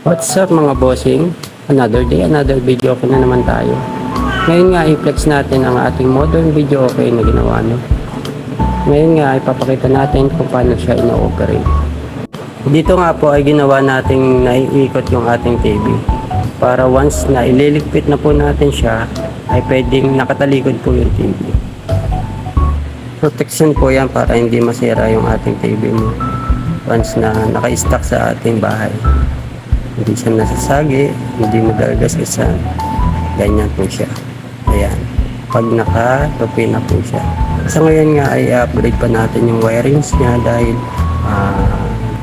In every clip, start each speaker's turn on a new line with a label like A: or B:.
A: What's up mga bossing? Another day, another video okay na naman tayo. Ngayon nga i-flex natin ang ating modern video okay na ginawa no. Ngayon nga ipapakita natin kung paano siya ina-operate. Dito nga po ay ginawa nating naiikot yung ating TV. Para once na ililigpit na po natin siya ay pwedeng nakatalikod po yung TV. Protection po yan para hindi masira yung ating TV mo. Once na naka-stack sa ating bahay. Hindi siya nasasagi, hindi magagasgasan. Ganyan po siya. Ayan. Pag naka-tupi na po siya. Sa ngayon nga ay upgrade pa natin yung wirings niya dahil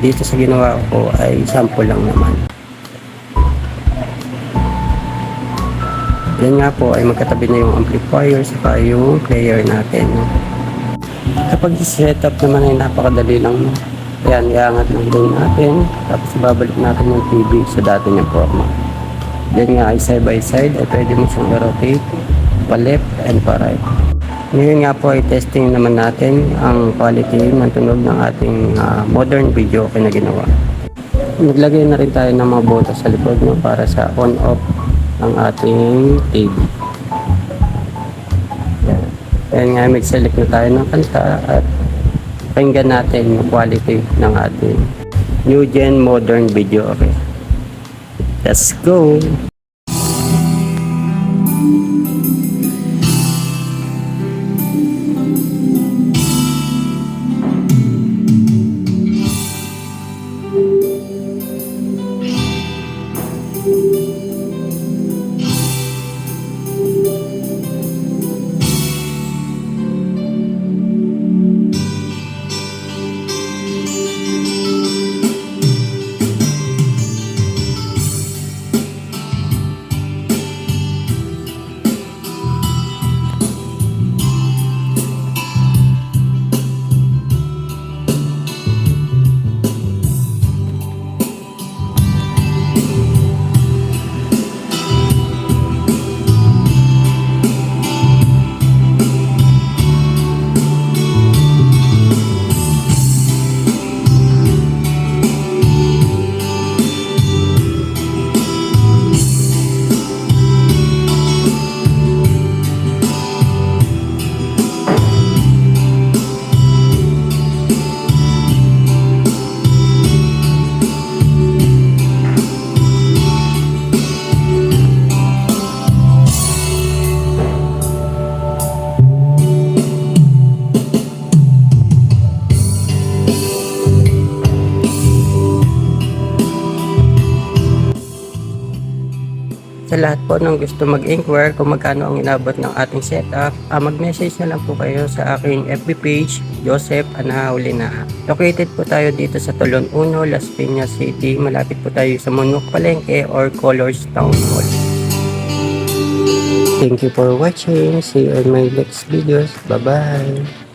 A: dito sa ginawa ko ay sample lang naman. Yan nga po ay magkatabi na yung amplifier saka yung player natin. Kapag i-setup naman ay napakadali lang. Ayan, iangat lang din natin. Tapos babalik natin yung TV sa dati niyang forma. Yan nga ay side by side ay pwede mo siyang i-rotate pa left and pa right. Ngayon nga po ay testing naman natin ang quality ng tunog ng ating modern video na ginawa. Naglagay na rin tayo ng mga butas sa likod no, para sa on-off ng ating TV. Ayan nga, mag-select na tayo ng kanta at pakinggan natin yung quality ng ating new gen modern video. Okay, let's go. Sa lahat po ng gusto mag-inquire kung magkano ang inabot ng ating setup, mag-message na lang po kayo sa aking FB page, Joseph Anaulina. Located po tayo dito sa Tolon 1, Las Piñas City. Malapit po tayo sa Munok Palengke or Colors Town Mall. Thank you for watching. See you in my next videos. Bye-bye.